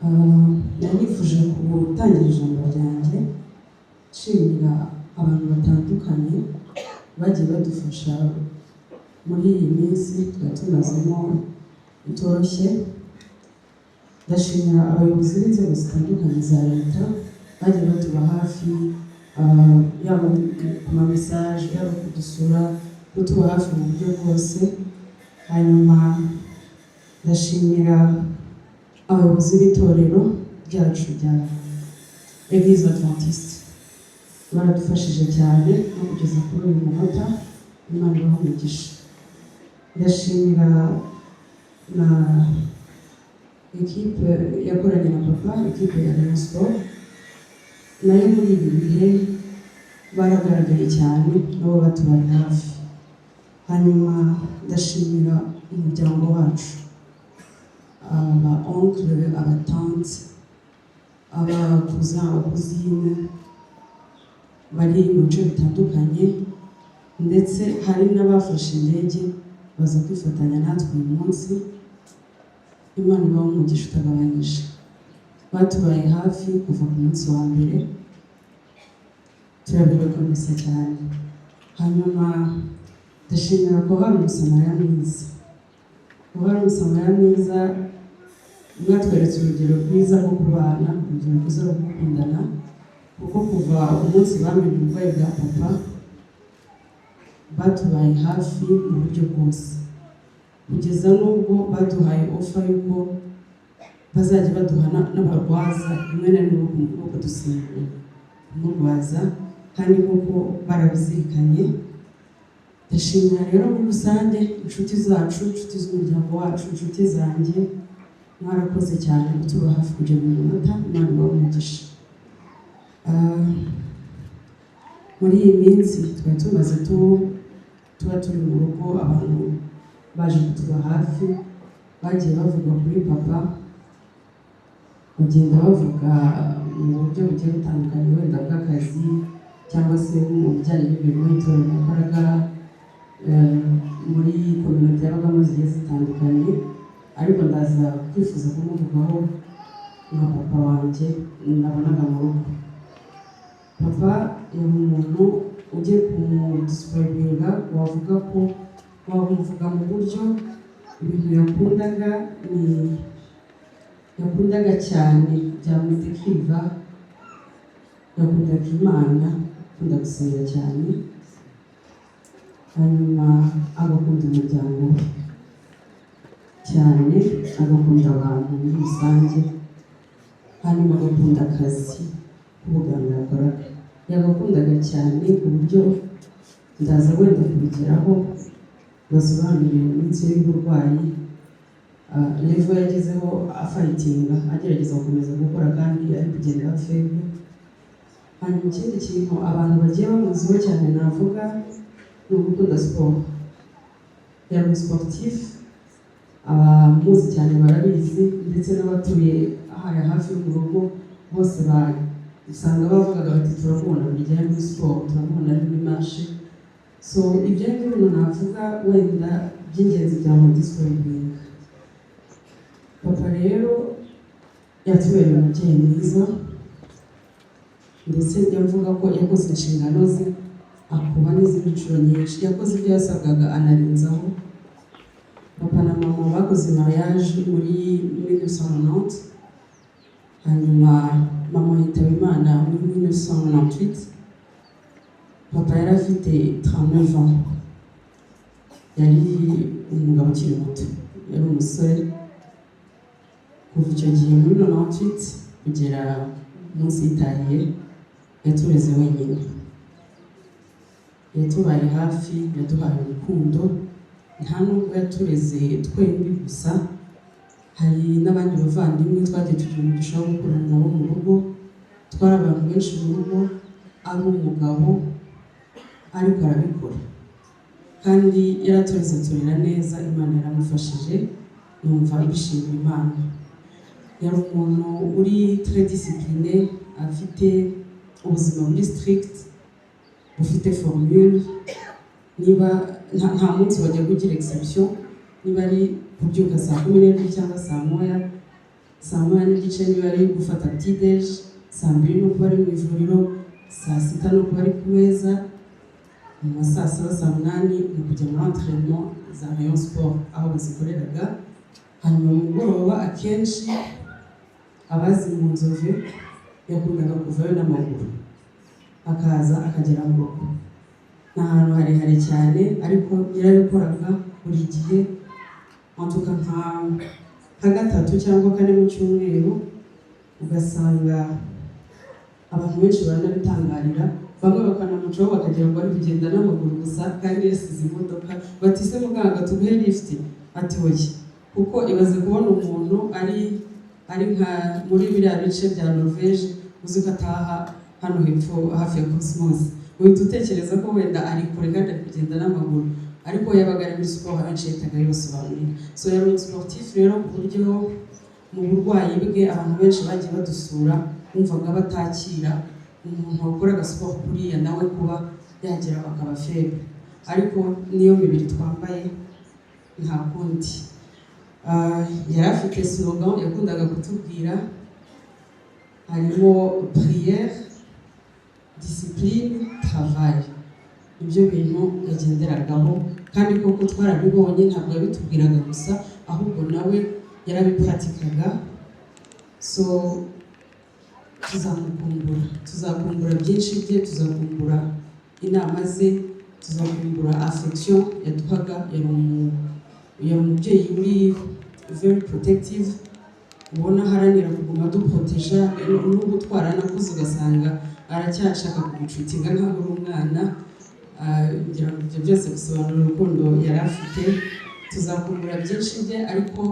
Nanifuje gutangira ijambo ryanjye nshimira abantu batandukanye bagiye badufasha muri iyi minsi twari tumazemo itoroshye. Ndashimira abayobozi b'inzego zitandukanye za leta bagiye batuba hafi, yaba ku ma message, yaba kudusura, kutuba hafi mu buryo bwose. Hanyuma ndashimira abayobozi b'itorero ryacu rya Église Adventiste, baradufashije cyane no kugeza kuri uyu munota. Imana ibahe umugisha. Ndashimira na ekipe yakoranye na papa, ekipe ya Rayon Sports, nayo muri ibi bihe baragaragaye cyane nabo batubaye hafi. Hanyuma ndashimira umuryango wacu, aba oncle, aba tante, aba cousin, aba cousine bari mu bice bitandukanye, ndetse hari n'abafashe indege baza kwifatanya natwe uyu munsi. Imana ibahe umugisha utagabanyije, batubaye hafi kuva ku munsi wa mbere, turabibakomeza cyane. Hanyuma ndashimira ko hari umusamariya mwiza, umusamariya mwiza mwatweretse urugero rwiza rwo kubana, urugero rwiza rwo gukundana, kuko kuva umunsi bamenye uburwayi bwa papa batubaye hafi mu buryo bwose, kugeza n'ubwo baduhaye ofa y'uko bazajya baduhana n'abarwaza rimwe na rimwe mu kuboko dusimbura kumurwaza, kandi kuko barabizirikanye. Ndashimira rero muri rusange inshuti zacu, inshuti z'umuryango wacu, inshuti zanjye, mwarakoze cyane kutuba hafi kugera mu munota. Imana ibahe umugisha. Muri iyi minsi twari tumaze tuba turi mu rugo, abantu baje kutuba hafi bagiye bavuga kuri papa, bagenda bavuga mu buryo bugiye butandukanye, wenda bw'akazi cyangwa se mu bijyanye n'ibintu itorero yakoraga muri kominote yabagamo zigiye zitandukanye, ariko ndaza kwifuza kumuvugaho nka papa wanjye nabonaga mu rugo. Papa yari umuntu ugiye kumudisipurayinga, wavuga ko wabivuga mu buryo ibintu yakundaga cyane bya muzika, yakundaga Imana, akunda gusenga cyane, hanyuma agakunda umuryango we cyane, agakunda abantu muri rusange, hanyuma agakunda akazi k'ubuganga yakoraga, yagakundaga cyane ku buryo ndaza wenda kubigeraho basobanurira iminsi y'uburwayi, levo yagezeho afayitinga, agerageza gukomeza gukora kandi ari kugenda afebwe. Hanyuma ikindi kintu abantu bagiye bamuziho cyane navuga ni ugukunda siporo. Yari umusiporutifu, abamuzi cyane barabizi, ndetse n'abatuye ahari hafi yo mu rugo bose usanga bavugaga bati turamubona buri gihe muri siporo, turamubona ari muri marshe. So ibyo ni ibintu navuga wenda by'ingenzi bya mudisipurayinga. Papa rero yatubereye umubyeyi mwiza, ndetse njya mvuga ko yakoze inshingano ze akuba n'izindi nshuro nyinshi, yakoze ibyo yasabwaga anarenzaho. Papa na mama bakoze mariage muri 1990, hanyuma mama yitaba Imana muri 1998. Papa yari afite 39 ans, yari umugabo ukiri muto, yari umusore. Kuva icyo gihe muri 98 kugera munsi yitahiye yatureze wenyine, yatubaye hafi, yaduhaye urukundo. Nta nubwo yatureze twembi gusa, hari n'abandi bavandimwe twagiye tugira umugisha wo gukorana nabo mu rugo. Twari abantu benshi mu rugo, ari umugabo ariko arabikora, kandi yaratureze aturera neza. Imana yaramufashije, numva bishimira Imana. Yari umuntu uri très discipliné, afite ubuzima buri strict, bufite formule. Niba nta munsi wajya kugira exception, niba ari kubyuka saa 12 cyangwa saa 1, saa moya n'igice niba ari gufata petit-déj, saa mbiri nuko bari mu ivuriro, saa sita nuko bari ku meza, mu ma saa saba saa munani ni kujya muri entraînement za Rayon Sport aho bazikoreraga. Hanyuma mu mugoroba akenshi abazi mu Nzove yakundaga kuvayo n'amaguru akaza akagera mu rugo. Ni ahantu harehare cyane ariko yarabikoraga buri gihe, antuka nka gatatu cyangwa kane mu cyumweru. Ugasanga abantu benshi baranabitangarira, bamwe bakanamucaho bakagira ngo ari kugenda n'amaguru gusa kandi yasize imodoka. Bati se muganga tuguhe lift? Ati oya, kuko ibaze kubona umuntu ari nka muri biriya bice bya Norvège uzi ko ataha hano hepfo hafi ya Cosmos, uhita utekereza ko wenda ari kure kandi ari kugenda n'amaguru, ariko yabaga ari muri siporo abenshi yitaga yibasobanurira. So yari umusportif rero ku buryo mu burwayi bwe abantu benshi bagiye badusura bumvaga batakira umuntu wakoraga siporo kuriya nawe kuba yagira bakaba faible, ariko niyo mibiri twambaye nta kundi. Yari afite slogan yakundaga kutubwira, harimo prière, discipline, travail. Ibyo bintu yagenderagaho kandi koko twarabibonye, ntabwo yabitubwiraga gusa ahubwo nawe yarabipratikaga. So tuzakumbura byinshi bye, tuzakumbura inama ze, tuzakumbura affection yaduhaga. Yari umubyeyi uri very protective, ubona haranira kuguma duproteja, n'ubwo twaranakuze ugasanga aracyashaka kugucutinga nk'aho uri umwana. Ibyo byose bisobanura urukundo yari afite. Tuzakumbura byinshi bye, ariko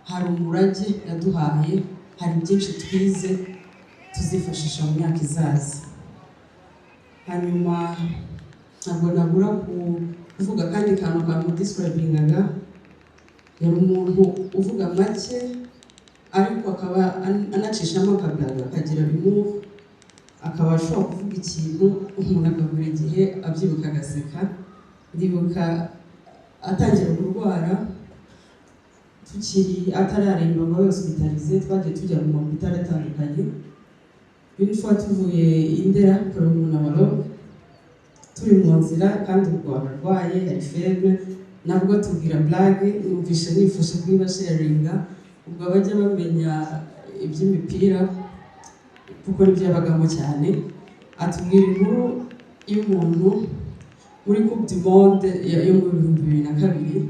hari umurage yaduhaye, hari byinshi twize tuzifashisha mu myaka izaza. Hanyuma ntabwo nabura kuvuga kandi kantu kamudescribingaga. Yari umuntu uvuga make ariko akaba anacishamo akabyaga, akagira humour, akaba ashobora kuvuga ikintu umuntu akabura igihe abyibuka agaseka. Ndibuka atangira kurwara tukiri atararemba ngo hospitalize, twagiye tujya mu mahopitali atandukanye. Une fois tuvuye Indera kuri umunabaro, turi mu nzira kandi ubwo arwaye yari faible, nabwo tubwira blague, numvishe nifashe kuba sharinga. Ubwo bajya bamenya iby'imipira kuko nibyo yabagamo cyane. Atubwira inkuru y'umuntu muri Coupe du Monde yo mu 2002,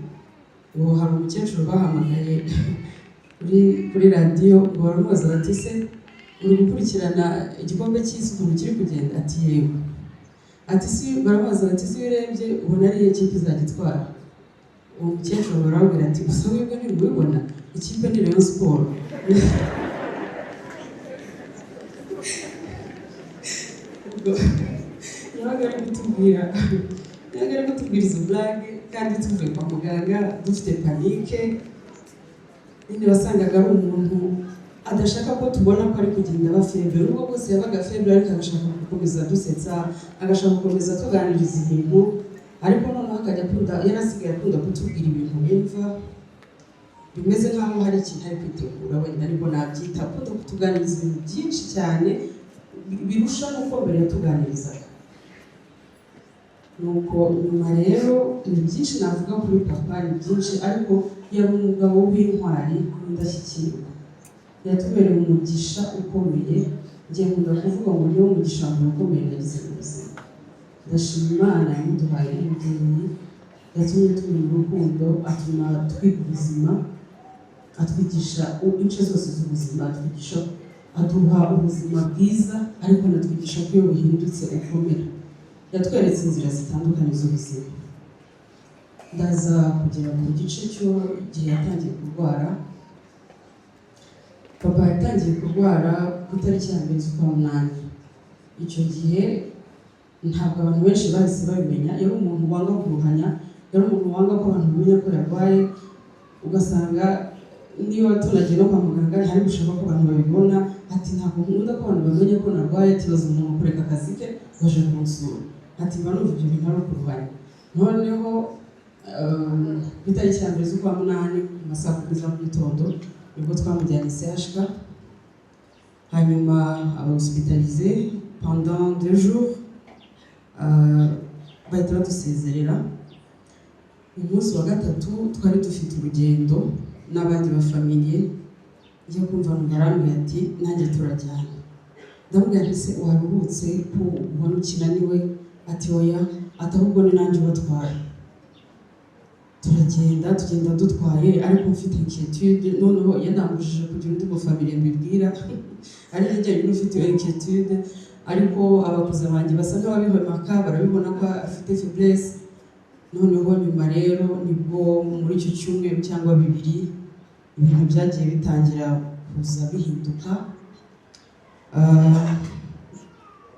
ngo hari umukecuru bahamagaye kuri radiyo ngo baramubaza bati se uri gukurikirana igikombe cy'isi ukuntu kiri kugenda? Ati yego. Ati si baramubaza bati si urebye ubona ari ikipe izagitwara? Uwo mukecuru barabwira ati gusa webwe ntibibona, ikipe ni Rayon Sport. Yabaga ari kutubwira izo blague kandi tuvuye kwa muganga dufite panike. Nyine wasangaga ari umuntu adashaka ko tubona ko ari kugenda aba faible, nubwo bwose yabaga faible ariko agashaka gukomeza dusetsa, agashaka gukomeza tuganiriza ibintu. Ariko noneho akajya yarasigaye akunda kutubwira ibintu yumva bimeze nk'aho hari ikintu ari kwitegura, wenda ariko nabyita akunda kutuganiriza ibintu byinshi cyane birusha n'uko mbere yatuganirizaga. Nuko nyuma rero ni byinshi navuga kuri papa, ni byinshi, ariko yari umugabo w'intwari w'indashyikirwa, yatubereye umugisha ukomeye. Ngiye nkunda kuvuga ngo niwo mugisha ukomeye nagize mu buzima. Ndashima Imana yamuduhaye n'umubyeyi, yatumye tumenya urukundo, atuma twiga ubuzima, atwigisha ince zose z'ubuzima, atwigisha, aduha ubuzima bwiza, ariko anatwigisha ko iyo buhindutse ukomera. Yatweretse inzira zitandukanye z'ubuzima. Ndaza kugera ku gice cyo igihe yatangiye kurwara. Papa yatangiye kurwara ku itariki ya 1 z'ukwa munani. Icyo gihe ntabwo abantu benshi bahise babimenya. Yari umuntu wanga kuruhanya, yari umuntu wanga ko abantu bamenya ko yarwaye. Ugasanga niba tunagiye no kwa muganga hari gushaka ko abantu babibona. Ati ntabwo nkunda ko abantu bamenya ko narwaye, tibaza umuntu kureka akazi ke waje kunsura. Ati mba numva ibyo bintu ari ukuruhanya. Noneho ku itariki ya 1 z'ukwa munani mu masaha 10 za mu gitondo nibwo twamujyanye CHK, hanyuma aba hospitalisé pendant 2 jours, bahita badusezerera. Umunsi wa gatatu twari dufite urugendo n'abandi bafamiliye, njya kumva ngarambiye ati nanjye turajyana. Ndamubwira nti se waruhutse ko ubona ukinaniwe? Ati oya, ati ahubwo ni nanjye ubatwara. Tugenda dutwaye, ariko mfite inquiétude, noneho yanambujije kugira undi mufamiliye mbibwira ari njye ufite inquiétude, ariko abakuze banjye basa nk'ababihomaka, barabibona ko afite faiblesse. Noneho nyuma rero nibwo muri icyo cyumweru cyangwa 2 ibintu byagiye bitangira kuza bihinduka.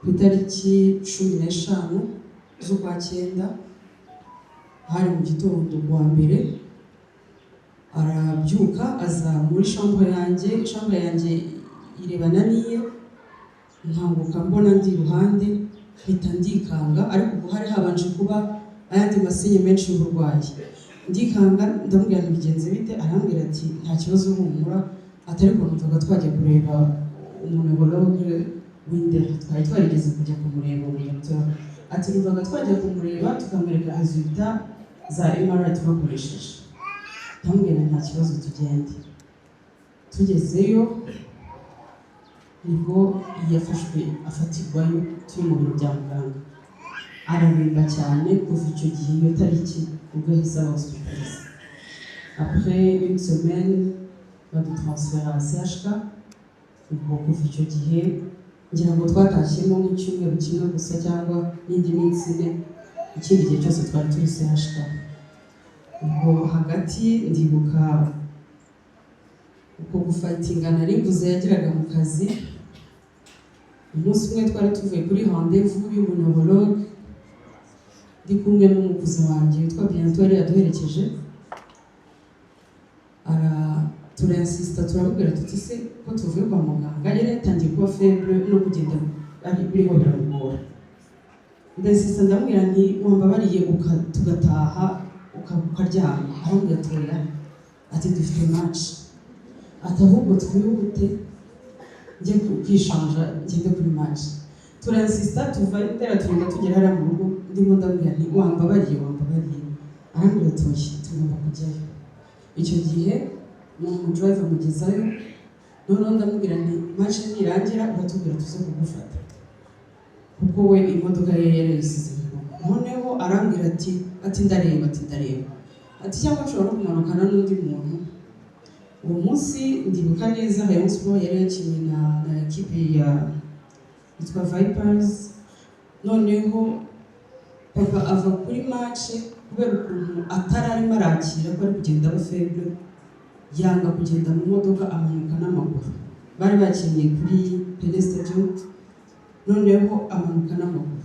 Ku itariki 15 z'ukwa 9 hari mu gitondo kuwa mbere, arabyuka aza muri chambre yanjye irebana n'iye, nkanguka mbona ndi iruhande, mpita ndikanga, ariko ubwo hari habanje kuba ayandi masinye menshi y'uburwayi. Ndikanga ndamubwira nti bigenze bite? Arambwira ati nta kibazo humura, atari ko numvaga twajya kureba umunebologe w'indera, twari twarigeze kujya kumureba mu docteur. Ati numvaga twajya kumureba tukamwereka resultat za MRI twakoresheje. Ndamubwira nta kibazo tugende. Tugezeyo nibwo yafashwe afatirwayo, turi mu biro bya muganga. Araremba cyane kuva icyo gihe, iyo tariki ubwo yahise aba hospitalisé. Après 1 semaine badutransfera à CHK. Ubwo kuva icyo gihe ngira ngo twatashyemo nk'icyumweru kimwe gusa cyangwa n'indi minsi 4, ikindi gihe cyose twari turi CHK. Ubwo hagati ndibuka uko gufatinga nari mvuze yagiraga mu kazi. Umunsi umwe twari tuvuye kuri rendez-vous y'umunebologue, ndi kumwe n'umukuzi wanjye witwa Bientôt yari yaduherekeje. Turinsista, turamubwira tuti se ko tuvuye kwa muganga, yari yatangiye kuba faible no kugenda ari biriho biramugora. Ndasista ndamubwira nti wambabariye tugataha ukaryama. Arambwira atoya, ati dufite match, ati ahubwo twihute njye kwishanja ngende kuri match. Turinsista tuva indera tugenda tugera hariya mu rugo, ndimo ndamubwira nti wambabariye. Arambwira atoya, tugomba kujyayo. Icyo gihe mu driver mugezayo, noneho ndamubwira nti match nirangira uratubwira tuze kugufata, kuko we imodoka ye yarayisize. Noneho arambwira ati ndareba, ati cyangwa nshobora no kumanukana n'undi muntu. Uwo munsi ndibuka neza Rayon Sport yari yakinnye na equipe yitwa Vipers. Noneho papa ava kuri match kubera ukuntu atararimo arakira ko ari kugenda aba faible, yanga kugenda mu modoka, amanuka n'amaguru. Bari bakinnye kuri Pele Stadium, noneho amanuka n'amaguru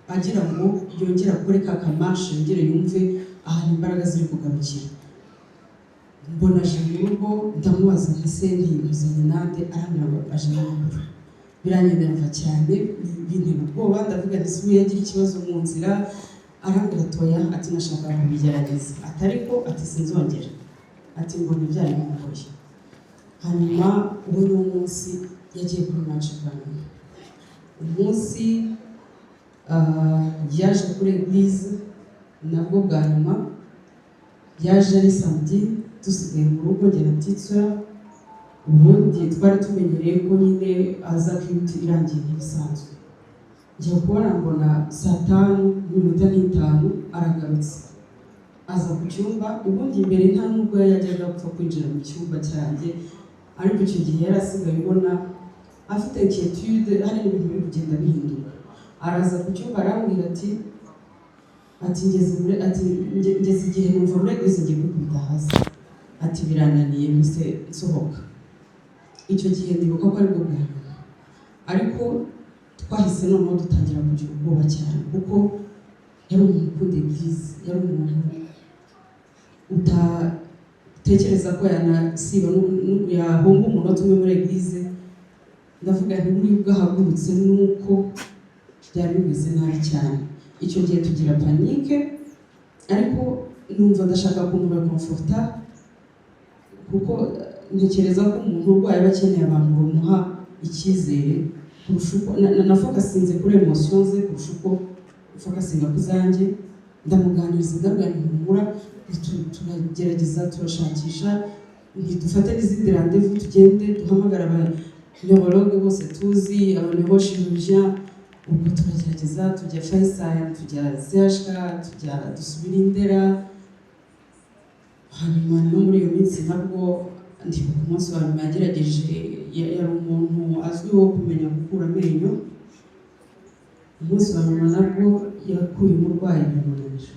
agira ngo yongera gukora kakamashe, yongere yumve ahantu imbaraga ziri kugarukira. Mbona aje mu rugo, ndamubaza nti se ntiyuzanye nande? Arambwira ngo aje n'amaguru. Biranyemerera cyane, bintera ubwoba, ndavuga nti se yagira ikibazo mu nzira. Arambwira atoya, ati nashaka kubigerageza, atariko ati sinzongera, ati ngo ntibyari bimugoye. Hanyuma uwo ni umunsi yagiye kuri match bwanyu. Umunsi yaje kuri eglise nabwo bwa nyuma, yaje ari samedi, dusigaye mu rugo njye na Titsura. Ubundi twari tumenyereye ko nyine aza kwita irangiye nk'ibisanzwe. Njya kubona mbona saa 5:05 aragarutse, aza ku cyumba. Ubundi imbere nta nubwo yajyaga gupfa kwinjira mu cyumba cyanjye, ariko icyo gihe yari asigaye ubona afite inquiétude, hari ibintu biri kugenda bihinduka. Araza ku cyumba arambwira ati ngeze igihe numva muri eglise ngiye kwikubita hasi, ati birananiye mise nsohoka. Icyo gihe ndibuka ko ari bwo bwa nyuma, ariko twahise noneho dutangira kugira ubwoba cyane, kuko yari umuntu ukunda eglise, yari umuntu utatekereza ko yanasiba yahunga umunota umwe muri eglise. Ndavuga nti buri bwahagurutse nuko byari bimeze nabi cyane. Icyo gihe tugira panike, ariko numva ndashaka kumva comforta, kuko ntekereza ko umuntu urwaye aba akeneye abantu bamuha icyizere kurusha uko nafokasinze kuri emotion ze kurusha uko fokasinga ku zanjye. Ndamuganiriza ndabwira humura, turagerageza turashakisha, ntidufate n'izindi rendez-vous, tugende duhamagara aba neurologue bose tuzi, aba neurochirurgien, ubwo turagerageza tujya Faisal, tujya CHK, tujya dusubira Indera. Hanyuma no muri iyo minsi nabwo ndi ku munsi wa nyuma yagerageje, yari umuntu azwiho kumenya gukura amenyo. Umunsi wa nyuma nabwo yakuye umurwayi biramunanira,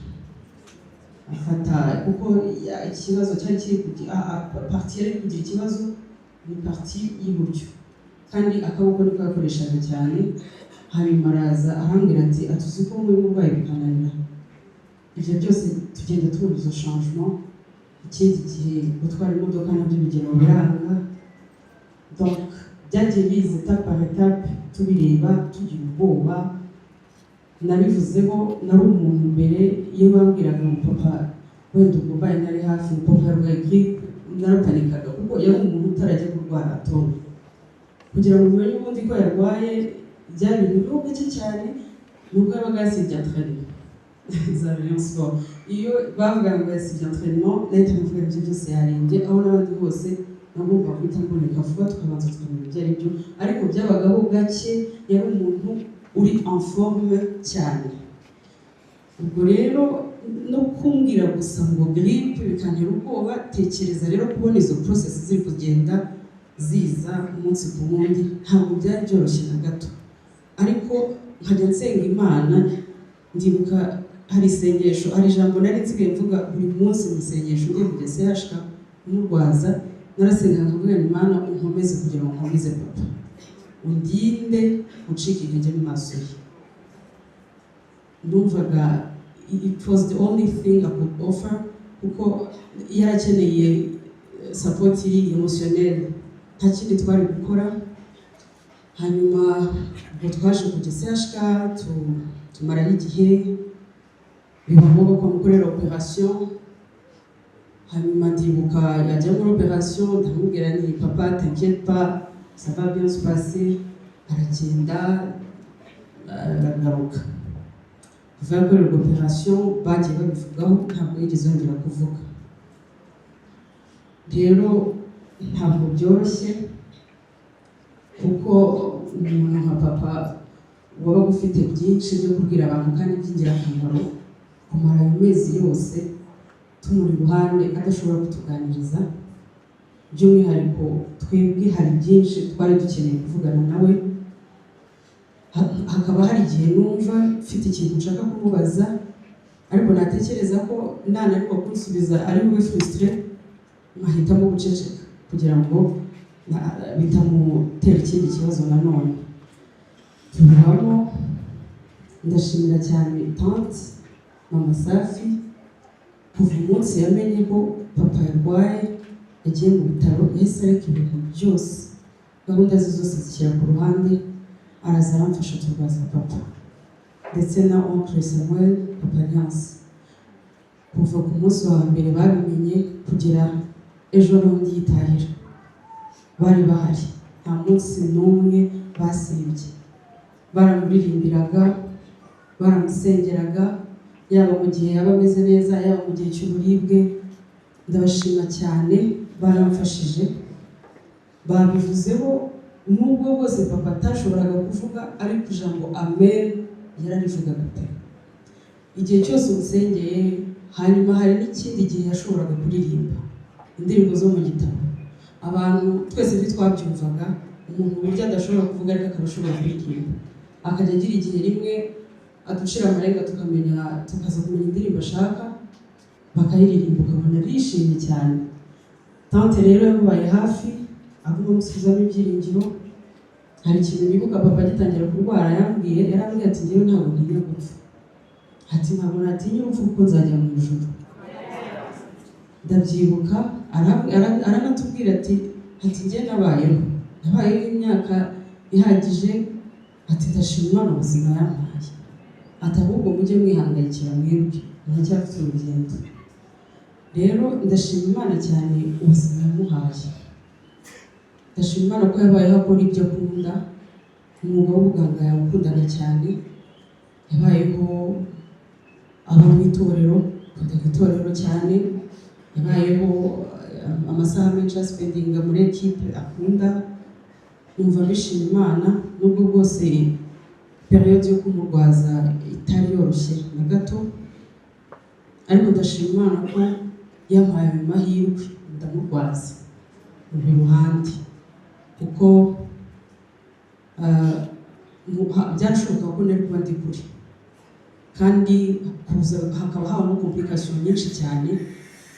afata kuko ikibazo cyari kiri parti yari kugira ikibazo ni parti y'iburyo, kandi akaboko niko yakoreshaga cyane. Hanyuma araza arambwira ati atuzi ko muri umurwayi bikananira. Ibyo byose tugenda tubona izo changement. Ikindi gihe gutwara imodoka nabyo bigera mu biranga, donc byagiye biza étape par étape, tubireba tugira ubwoba. Nabivuzeho nari umuntu mbere iyo bambwiraga ngo papa wenda umurwayi nari hafi, papa yarwaye grippe, narapanikaga kuko yari umuntu utarajya kurwara atome. Kugira ngo umenye ubundi ko yarwaye byari ibintu bike cyane, nubwo yabaga yasibye entraînement za Rayon Sport. Iyo bavuga ngo yasibye entraînement, leta ivuga ibyo byose yarembye, aho n'abandi bose nagomba guhita mboneka vuba tukabanza tukamenya ibyo ari byo, ariko byabagaho gake. Yari umuntu uri en forme cyane. Ubwo rero no kumbwira gusa ngo grippe bikantera ubwoba. Tekereza rero kubona izo process ziri kugenda ziza umunsi ku wundi, ntabwo byari byoroshye na gato, ariko nkajya nsenga Imana. Ndibuka hari isengesho, hari ijambo nari nsigaye mvuga buri munsi mu isengesho ngiye kujya CHK umurwaza. Narasenga nkavuga Imana unkomeze kugira ngo nkomeze papa, undinde ucika intege mu maso ye. Numvaga it was the only thing I could offer, kuko yarakeneye support emotionnelle, nta kindi twari gukora. Hanyuma ubwo twaje kujya CHK tumaraho igihe, biba ngombwa ko mukorera operation. Hanyuma ndibuka yajya muri operation, ndamubwira nti papa t'inquiète pas, ça va bien se passer. Aragenda aragaruka. Kuva yakorerwa operation bagiye babivugaho, ntabwo yigeze yongera kuvuga. Rero ntabwo byoroshye, kuko umuntu nka papa wabaga ufite byinshi byo kubwira abantu kandi by'ingirakamaro, kumara ayo mezi yose tumuri iruhande adashobora kutuganiriza. By'umwihariko twebwe hari byinshi twari dukeneye kuvugana nawe. Hakaba hari igihe numva mfite ikintu nshaka kumubaza, ariko natekereza ko nananirwa kunsubiza ari we frustré, nkahitamo guceceka kugira ngo bitamutera ikindi kibazo nanone. Tubamo ndashimira cyane tante mama Safi, kuva umunsi yamenye ko papa yarwaye yagiye mu bitaro, yahise areka ibintu byose, gahunda ze zose zishyira ku ruhande, araza aramfasha turwaza papa, ndetse na oncle Samuel, papa Alliance. Kuva ku munsi wa mbere babimenye kugera ejo bundi yitahira, bari bahari, nta munsi n'umwe basibye. Baramuririmbiraga, baramusengeraga, yaba mu gihe yaba ameze neza, yaba mu gihe cy'uburibwe. Ndabashima cyane, baramfashije. Babivuzeho nubwo bwose papa atashoboraga kuvuga, ariko ijambo amen yararivugaga pe. Igihe cyose umusengeye, hanyuma hari n'ikindi gihe yashoboraga kuririmba indirimbo zo mu gitabo. Abantu twese ntitwabyumvaga, umuntu burya adashobora kuvuga ariko akaba ashobora kuririmba. Akajya agira igihe rimwe aducira amarenga tukaza kumenya indirimbo ashaka, bakayiririmba ukabona arishimye cyane. Tante rero yamubaye hafi, aguma amusubizamo ibyiringiro. Hari ikintu nibuka papa agitangira kurwara yarambwiye ati njyewe ntabwo ntinya gupfa, ati ntabwo natinya urupfu kuko nzajya mu ijuru. Ndabyibuka aranatubwira ati njye nabayeho imyaka ihagije, ati ndashima Imana ubuzima yampaye, ati ahubwo mujye mwihangayikira mwebwe muracyafite urugendo. Rero ndashima Imana cyane ubuzima yamuhaye. ndashima Imana ko yabayeho akora ibyo akunda. Umwuga w'ubuganga yawukundaga cyane, yabayeho aba mu itorero, akunda itorero cyane, yabayeho amasaha menshi aspendinga muri equipe akunda. Numva bishima Imana nubwo bwose periode yo kumurwaza itari yoroshye na gato, ariko ndashima Imana ko yampaye amahirwe ndamurwaza mu ruhande, kuko byarashoboka ko nari kuba ndi kure, kandi hakaba habamo complication nyinshi cyane.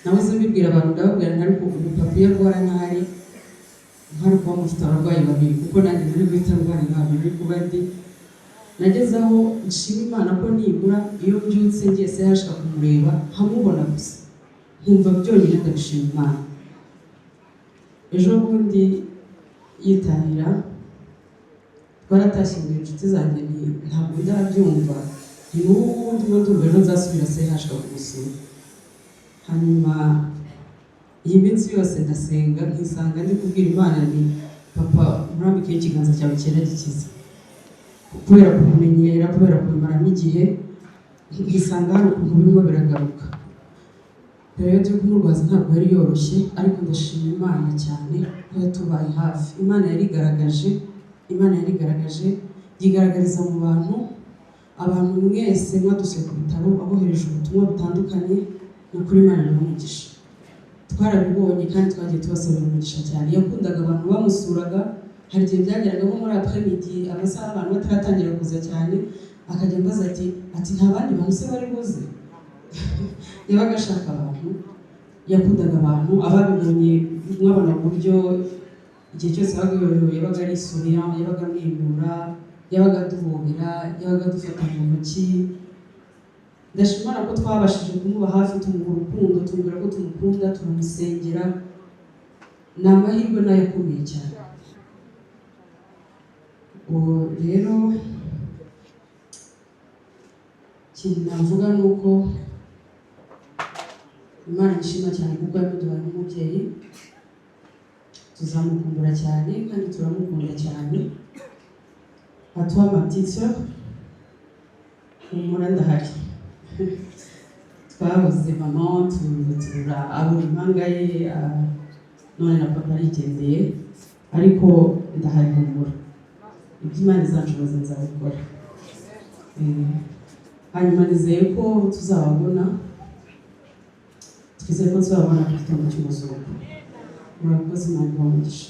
Nahoze mbibwira abantu, ndababwira ntari papa iyo arwara ntari kuba mufite abarwayi babiri, kuko nanjye nari guhita ndwara ntabwo kuba ndi. Nageze aho nshima Imana ko nibura iyo mbyutse ngiye se yashaka kumureba hamubona gusa, nkumva byonyine ndabishima Imana. Ejo bundi yitahira twaratashyinguye inshuti zanjye, ntabwo ndabyumva, ni n'ubundi ndumva ejo nzasubira se yashaka kumusura. Hanyuma iyi minsi yose ndasenga nkisanga ndi kubwira Imana nti papa murambike ikiganza cyawe cyera gikiza, kubera kumenyera, kubera kumaramo igihe, nkisanga hari ukuntu birimo biragaruka. Periode yo kumurwaza ntabwo yari yoroshye, ariko ndashima Imana cyane ko yatubaye hafi. Imana yarigaragaje, yigaragariza mu abantu mwese mwaduse ku bitaro, abohereje ubutumwa butandukanye. Ni ukuri Imana n'umugisha, twarabibonye kandi twagiye tubasabira umugisha cyane. Yakundaga abantu bamusuraga, hari igihe byageraga nko muri après-midi amasaha abantu bataratangira kuza cyane, akajya ambaza ati nta bandi bantu se bari buze? Yabaga ashaka abantu, yakundaga abantu. Ababibonye mwabona uburyo igihe cyose yabaga ari souriant, yabaga amwenyura, yabaga aduhobera, yabaga adufata mu ntoki. Ndashimira ko twabashije kumuba hafi, tumuha urukundo, tumubwira ko tumukunda, turamusengera. Ni amahirwe nayo akomeye cyane. Rero ikintu navuga ni uko Imana ishima cyane kuko yamuduhaye n'umubyeyi. Tuzamukumbura cyane kandi turamukunda cyane. Atuwa maptitio umura ndahari. Twabuze mama, tura abura impanga ye, none na papa arigendeye, ariko ndahari humura. Ibyo Imana izanshoboza nzabikora. Hanyuma nizeye ko tuzababona, twizeye ko tuzababona ku gitondo cy'umuzuko. Murakoze, Imana ibahe umugisha.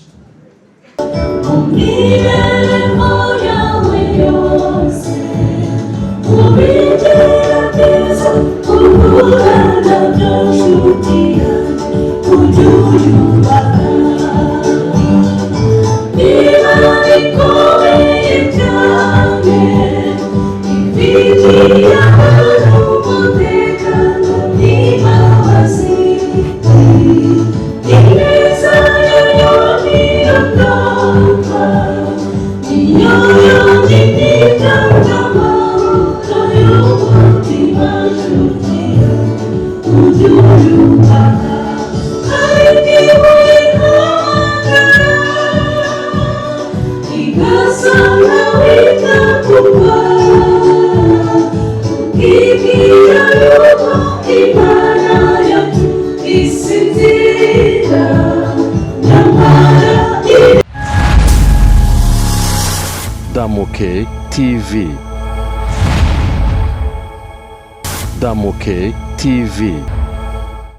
Damoke TV. Damoke TV.